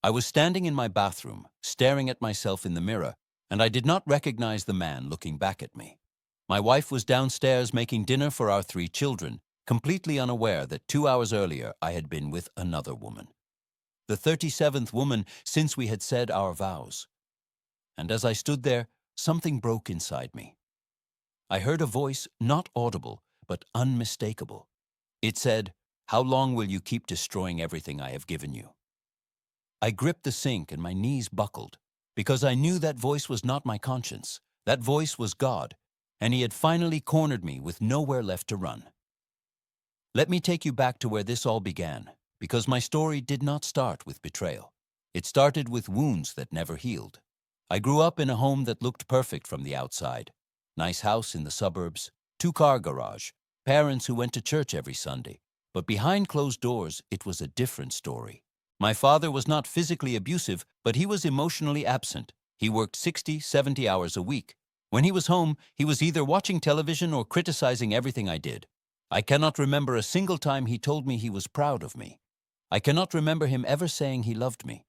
I was standing in my bathroom, staring at myself in the mirror, and I did not recognize the man looking back at me. My wife was downstairs making dinner for our 3 children, completely unaware that 2 hours earlier I had been with another woman. The 37th woman since we had said our vows. And as I stood there, something broke inside me. I heard a voice not audible, but unmistakable. It said, "How long will you keep destroying everything I have given you?" I gripped the sink and my knees buckled, because I knew that voice was not my conscience. That voice was God, and He had finally cornered me with nowhere left to run. Let me take you back to where this all began, because my story did not start with betrayal. It started with wounds that never healed. I grew up in a home that looked perfect from the outside. Nice house in the suburbs, 2-car garage, parents who went to church every Sunday. But behind closed doors, it was a different story. My father was not physically abusive, but he was emotionally absent. He worked 60, 70 hours a week. When he was home, he was either watching television or criticizing everything I did. I cannot remember a single time he told me he was proud of me. I cannot remember him ever saying he loved me.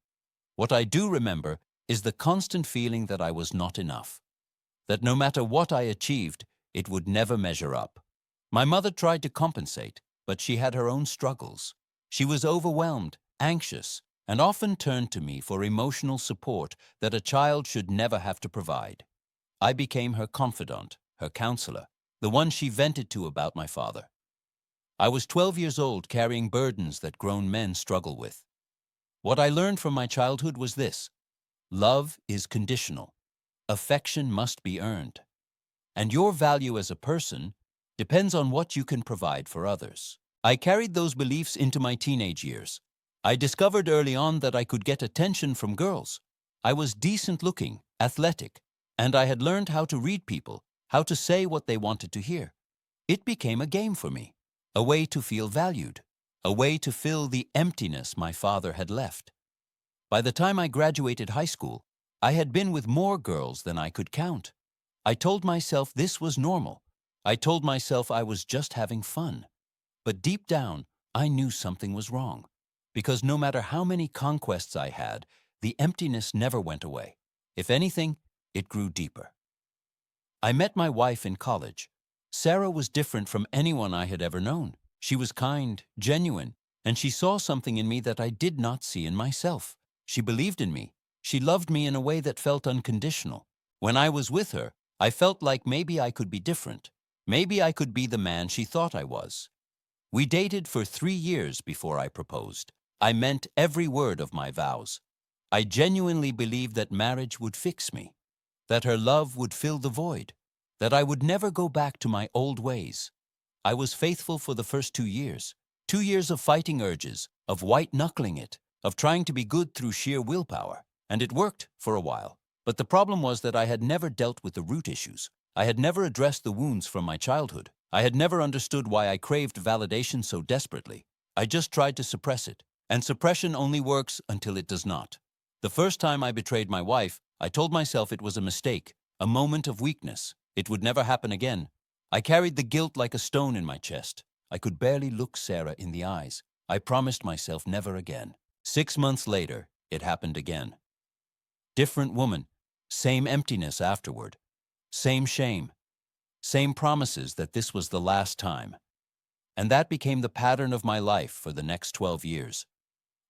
What I do remember is the constant feeling that I was not enough, that no matter what I achieved, it would never measure up. My mother tried to compensate, but she had her own struggles. She was overwhelmed, anxious, and often turned to me for emotional support that a child should never have to provide. I became her confidant, her counselor, the one she vented to about my father. I was 12 years old, carrying burdens that grown men struggle with. What I learned from my childhood was this: love is conditional. Affection must be earned. And your value as a person depends on what you can provide for others. I carried those beliefs into my teenage years. I discovered early on that I could get attention from girls. I was decent looking, athletic, and I had learned how to read people, how to say what they wanted to hear. It became a game for me, a way to feel valued, a way to fill the emptiness my father had left. By the time I graduated high school, I had been with more girls than I could count. I told myself this was normal. I told myself I was just having fun. But deep down, I knew something was wrong, because no matter how many conquests I had, the emptiness never went away. If anything, it grew deeper. I met my wife in college. Sarah was different from anyone I had ever known. She was kind, genuine, and she saw something in me that I did not see in myself. She believed in me. She loved me in a way that felt unconditional. When I was with her, I felt like maybe I could be different. Maybe I could be the man she thought I was. We dated for 3 years before I proposed. I meant every word of my vows. I genuinely believed that marriage would fix me, that her love would fill the void, that I would never go back to my old ways. I was faithful for the first 2 years. 2 years of fighting urges, of white-knuckling it, of trying to be good through sheer willpower. And it worked for a while. But the problem was that I had never dealt with the root issues. I had never addressed the wounds from my childhood. I had never understood why I craved validation so desperately. I just tried to suppress it. And suppression only works until it does not. The first time I betrayed my wife, I told myself it was a mistake, a moment of weakness. It would never happen again. I carried the guilt like a stone in my chest. I could barely look Sarah in the eyes. I promised myself never again. 6 months later, it happened again. Different woman, same emptiness afterward, same shame, same promises that this was the last time. And that became the pattern of my life for the next 12 years.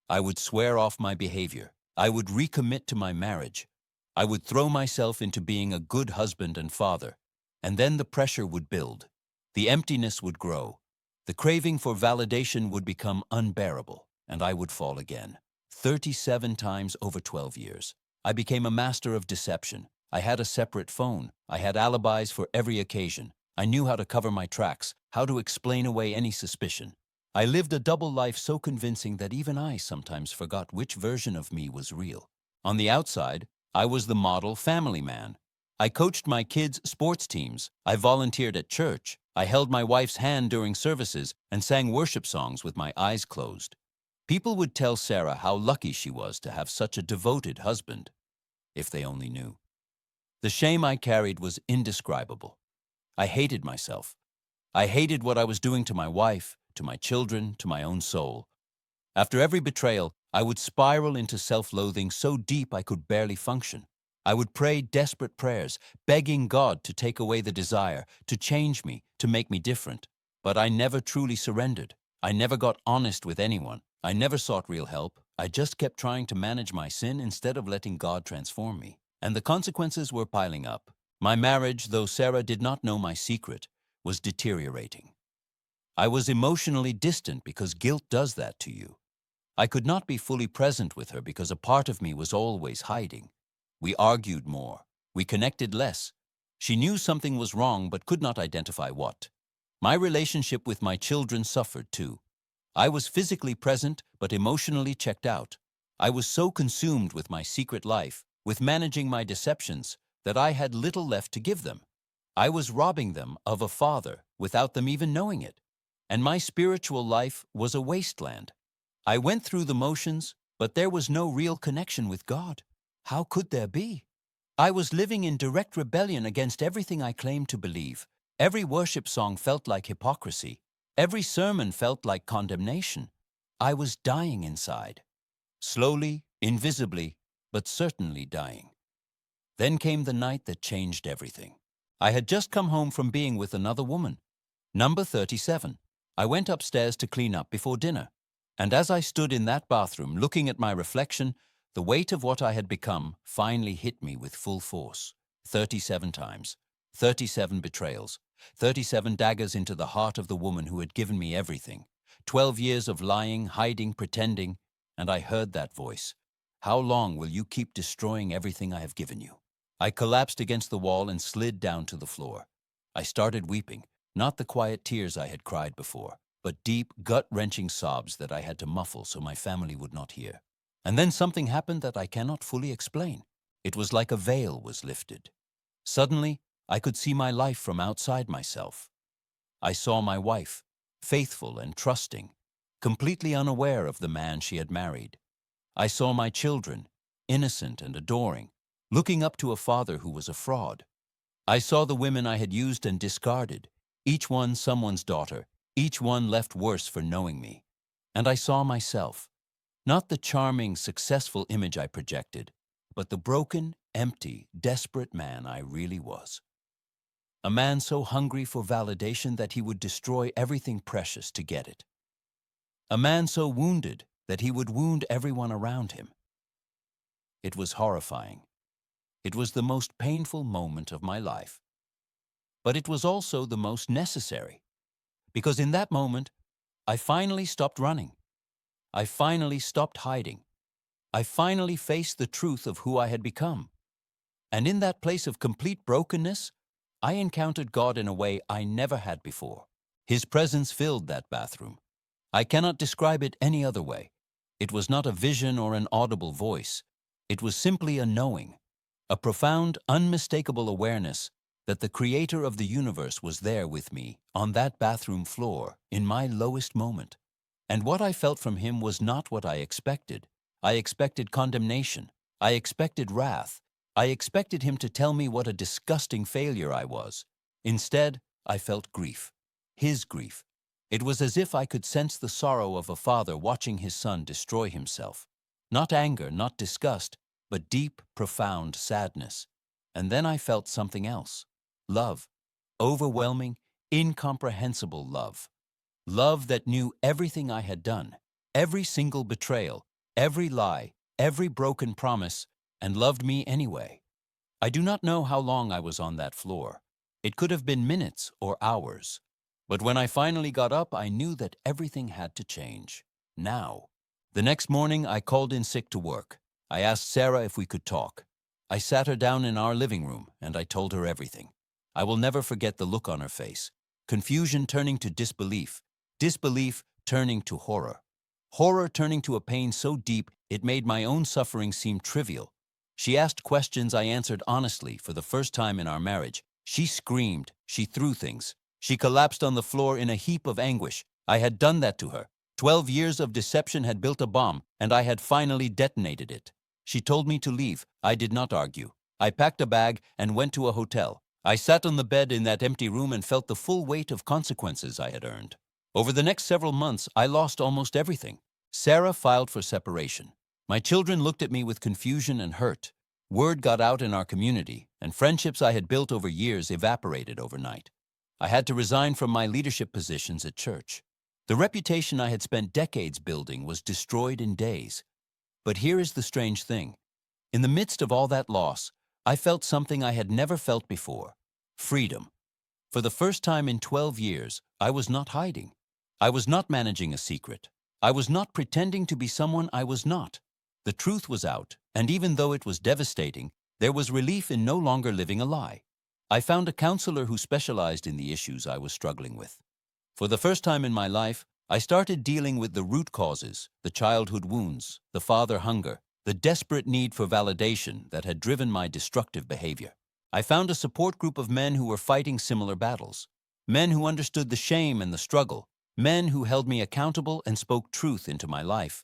I would swear off my behavior. I would recommit to my marriage. I would throw myself into being a good husband and father. And then the pressure would build. The emptiness would grow. The craving for validation would become unbearable, and I would fall again. 37 times over 12 years. I became a master of deception. I had a separate phone. I had alibis for every occasion. I knew how to cover my tracks, how to explain away any suspicion. I lived a double life so convincing that even I sometimes forgot which version of me was real. On the outside, I was the model family man. I coached my kids' sports teams. I volunteered at church. I held my wife's hand during services and sang worship songs with my eyes closed. People would tell Sarah how lucky she was to have such a devoted husband. If they only knew. The shame I carried was indescribable. I hated myself. I hated what I was doing to my wife, to my children, to my own soul. After every betrayal, I would spiral into self-loathing so deep I could barely function. I would pray desperate prayers, begging God to take away the desire, to change me, to make me different. But I never truly surrendered. I never got honest with anyone. I never sought real help. I just kept trying to manage my sin instead of letting God transform me. And the consequences were piling up. My marriage, though Sarah did not know my secret, was deteriorating. I was emotionally distant because guilt does that to you. I could not be fully present with her because a part of me was always hiding. We argued more. We connected less. She knew something was wrong but could not identify what. My relationship with my children suffered too. I was physically present but emotionally checked out. I was so consumed with my secret life, with managing my deceptions, that I had little left to give them. I was robbing them of a father without them even knowing it. And my spiritual life was a wasteland. I went through the motions, but there was no real connection with God. How could there be? I was living in direct rebellion against everything I claimed to believe. Every worship song felt like hypocrisy. Every sermon felt like condemnation. I was dying inside. Slowly, invisibly, but certainly dying. Then came the night that changed everything. I had just come home from being with another woman, number 37. I went upstairs to clean up before dinner. And as I stood in that bathroom looking at my reflection, the weight of what I had become finally hit me with full force. 37 times, 37 betrayals, 37 daggers into the heart of the woman who had given me everything, 12 years of lying, hiding, pretending, and I heard that voice. How long will you keep destroying everything I have given you? I collapsed against the wall and slid down to the floor. I started weeping, not the quiet tears I had cried before, but deep, gut-wrenching sobs that I had to muffle so my family would not hear. And then something happened that I cannot fully explain. It was like a veil was lifted. Suddenly, I could see my life from outside myself. I saw my wife, faithful and trusting, completely unaware of the man she had married. I saw my children, innocent and adoring, looking up to a father who was a fraud. I saw the women I had used and discarded, each one someone's daughter, each one left worse for knowing me. And I saw myself, not the charming, successful image I projected, but the broken, empty, desperate man I really was. A man so hungry for validation that he would destroy everything precious to get it. A man so wounded that he would wound everyone around him. It was horrifying. It was the most painful moment of my life. But it was also the most necessary. Because in that moment, I finally stopped running. I finally stopped hiding. I finally faced the truth of who I had become. And in that place of complete brokenness, I encountered God in a way I never had before. His presence filled that bathroom. I cannot describe it any other way. It was not a vision or an audible voice. It was simply a knowing, a profound, unmistakable awareness that the Creator of the universe was there with me on that bathroom floor in my lowest moment. And what I felt from him was not what I expected. I expected condemnation. I expected wrath. I expected him to tell me what a disgusting failure I was. Instead, I felt grief. His grief. It was as if I could sense the sorrow of a father watching his son destroy himself. Not anger, not disgust, but deep, profound sadness. And then I felt something else. Love. Overwhelming, incomprehensible love. Love that knew everything I had done, every single betrayal, every lie, every broken promise, and loved me anyway. I do not know how long I was on that floor. It could have been minutes or hours. But when I finally got up, I knew that everything had to change. Now. The next morning, I called in sick to work. I asked Sarah if we could talk. I sat her down in our living room, and I told her everything. I will never forget the look on her face. Confusion turning to disbelief. Disbelief turning to horror. Horror turning to a pain so deep it made my own suffering seem trivial. She asked questions I answered honestly for the first time in our marriage. She screamed. She threw things. She collapsed on the floor in a heap of anguish. I had done that to her. 12 years of deception had built a bomb, and I had finally detonated it. She told me to leave. I did not argue. I packed a bag and went to a hotel. I sat on the bed in that empty room and felt the full weight of consequences I had earned. Over the next several months, I lost almost everything. Sarah filed for separation. My children looked at me with confusion and hurt. Word got out in our community, and friendships I had built over years evaporated overnight. I had to resign from my leadership positions at church. The reputation I had spent decades building was destroyed in days. But here is the strange thing. In the midst of all that loss, I felt something I had never felt before: freedom. For the first time in 12 years, I was not hiding. I was not managing a secret. I was not pretending to be someone I was not. The truth was out, and even though it was devastating, there was relief in no longer living a lie. I found a counselor who specialized in the issues I was struggling with. For the first time in my life, I started dealing with the root causes, the childhood wounds, the father hunger, the desperate need for validation that had driven my destructive behavior. I found a support group of men who were fighting similar battles, men who understood the shame and the struggle, men who held me accountable and spoke truth into my life.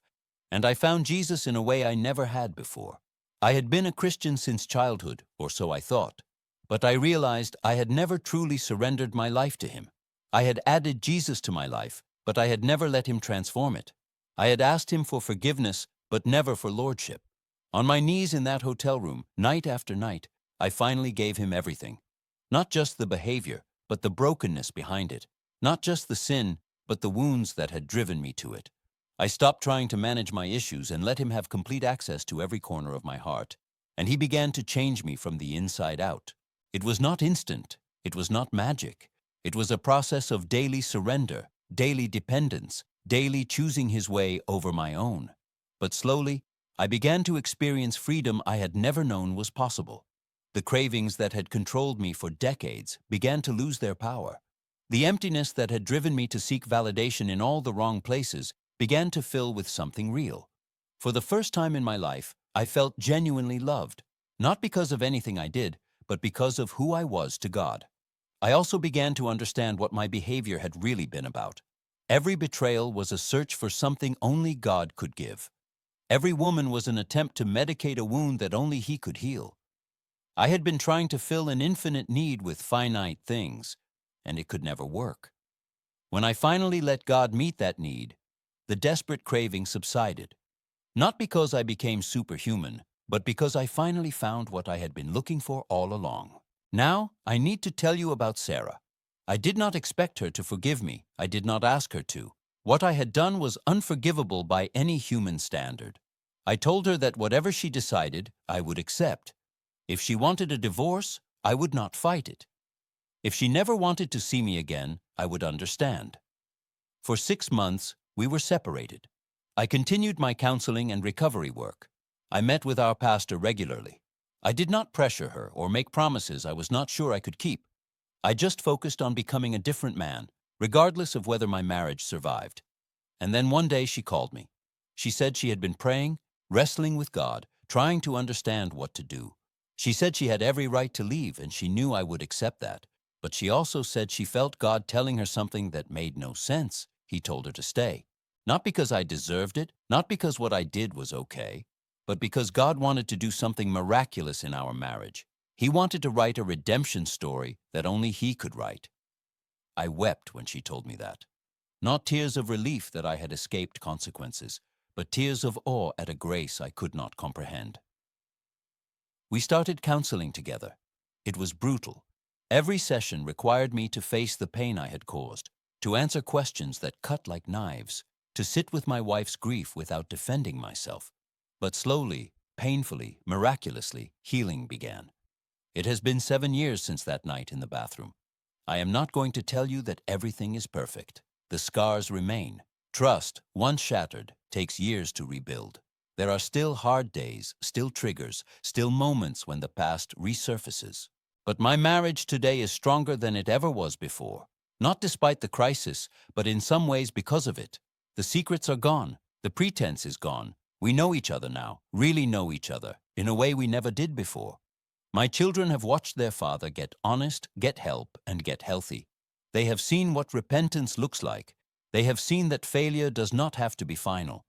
And I found Jesus in a way I never had before. I had been a Christian since childhood, or so I thought, but I realized I had never truly surrendered my life to Him. I had added Jesus to my life, but I had never let Him transform it. I had asked Him for forgiveness, but never for lordship. On my knees in that hotel room, night after night, I finally gave Him everything. Not just the behavior, but the brokenness behind it. Not just the sin, but the wounds that had driven me to it. I stopped trying to manage my issues and let Him have complete access to every corner of my heart, and He began to change me from the inside out. It was not instant. It was not magic. It was a process of daily surrender, daily dependence, daily choosing His way over my own. But slowly, I began to experience freedom I had never known was possible. The cravings that had controlled me for decades began to lose their power. The emptiness that had driven me to seek validation in all the wrong places began to fill with something real. For the first time in my life, I felt genuinely loved, not because of anything I did, but because of who I was to God. I also began to understand what my behavior had really been about. Every betrayal was a search for something only God could give. Every woman was an attempt to medicate a wound that only He could heal. I had been trying to fill an infinite need with finite things, and it could never work. When I finally let God meet that need, the desperate craving subsided. Not because I became superhuman, but because I finally found what I had been looking for all along. Now, I need to tell you about Sarah. I did not expect her to forgive me. I did not ask her to. What I had done was unforgivable by any human standard. I told her that whatever she decided, I would accept. If she wanted a divorce, I would not fight it. If she never wanted to see me again, I would understand. For 6 months, we were separated. I continued my counseling and recovery work. I met with our pastor regularly. I did not pressure her or make promises I was not sure I could keep. I just focused on becoming a different man, regardless of whether my marriage survived. And then one day she called me. She said she had been praying, wrestling with God, trying to understand what to do. She said she had every right to leave and she knew I would accept that. But she also said she felt God telling her something that made no sense. He told her to stay. Not because I deserved it, not because what I did was okay, but because God wanted to do something miraculous in our marriage. He wanted to write a redemption story that only He could write. I wept when she told me that. Not tears of relief that I had escaped consequences, but tears of awe at a grace I could not comprehend. We started counseling together. It was brutal. Every session required me to face the pain I had caused, to answer questions that cut like knives, to sit with my wife's grief without defending myself. But slowly, painfully, miraculously, healing began. It has been 7 years since that night in the bathroom. I am not going to tell you that everything is perfect. The scars remain. Trust, once shattered, takes years to rebuild. There are still hard days, still triggers, still moments when the past resurfaces. But my marriage today is stronger than it ever was before. Not despite the crisis, but in some ways because of it. The secrets are gone. The pretense is gone. We know each other now, really know each other, in a way we never did before. My children have watched their father get honest, get help, and get healthy. They have seen what repentance looks like. They have seen that failure does not have to be final.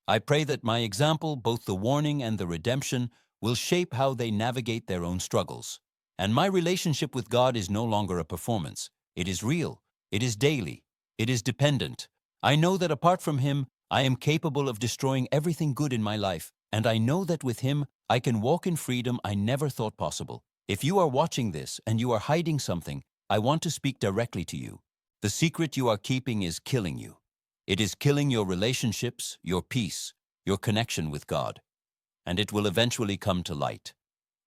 I pray that my example, both the warning and the redemption, will shape how they navigate their own struggles. And my relationship with God is no longer a performance. It is real. It is daily. It is dependent. I know that apart from Him, I am capable of destroying everything good in my life, and I know that with Him, I can walk in freedom I never thought possible. If you are watching this and you are hiding something, I want to speak directly to you. The secret you are keeping is killing you. It is killing your relationships, your peace, your connection with God. And it will eventually come to light.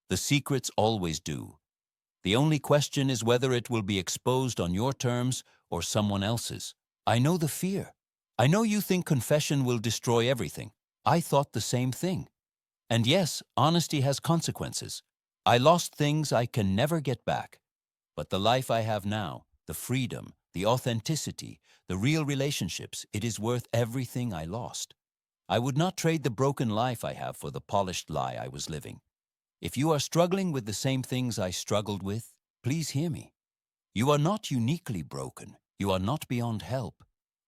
The secrets always do. The only question is whether it will be exposed on your terms or someone else's. I know the fear. I know you think confession will destroy everything. I thought the same thing. And yes, honesty has consequences. I lost things I can never get back. But the life I have now, the freedom, the authenticity, the real relationships, it is worth everything I lost. I would not trade the broken life I have for the polished lie I was living. If you are struggling with the same things I struggled with, please hear me. You are not uniquely broken. You are not beyond help.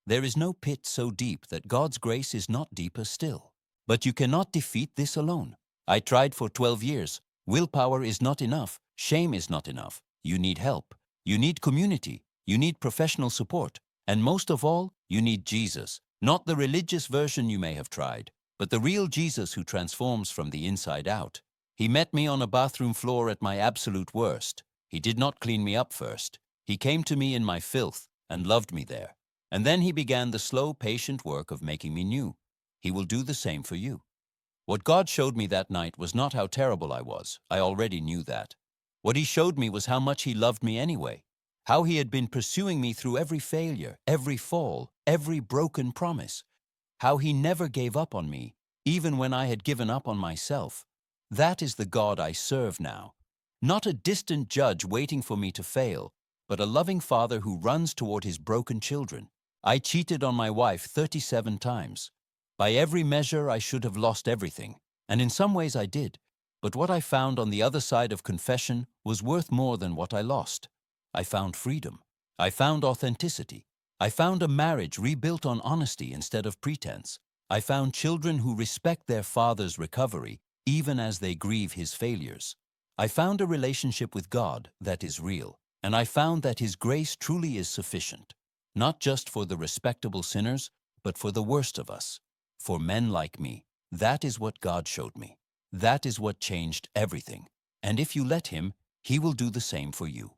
There is no pit so deep that God's grace is not deeper still. But you cannot defeat this alone. I tried for 12 years. Willpower is not enough. Shame is not enough. You need help. You need community. You need professional support. And most of all, you need Jesus. Not the religious version you may have tried, but the real Jesus who transforms from the inside out. He met me on a bathroom floor at my absolute worst. He did not clean me up first. He came to me in my filth and loved me there. And then he began the slow, patient work of making me new. He will do the same for you. What God showed me that night was not how terrible I was. I already knew that. What He showed me was how much He loved me anyway. How He had been pursuing me through every failure, every fall, every broken promise. How He never gave up on me, even when I had given up on myself. That is the God I serve now. Not a distant judge waiting for me to fail, but a loving Father who runs toward His broken children. I cheated on my wife 37 times. By every measure, I should have lost everything, and in some ways I did. But what I found on the other side of confession was worth more than what I lost. I found freedom. I found authenticity. I found a marriage rebuilt on honesty instead of pretense. I found children who respect their father's recovery, even as they grieve his failures. I found a relationship with God that is real, and I found that His grace truly is sufficient, not just for the respectable sinners, but for the worst of us, for men like me. That is what God showed me. That is what changed everything. And if you let Him, He will do the same for you.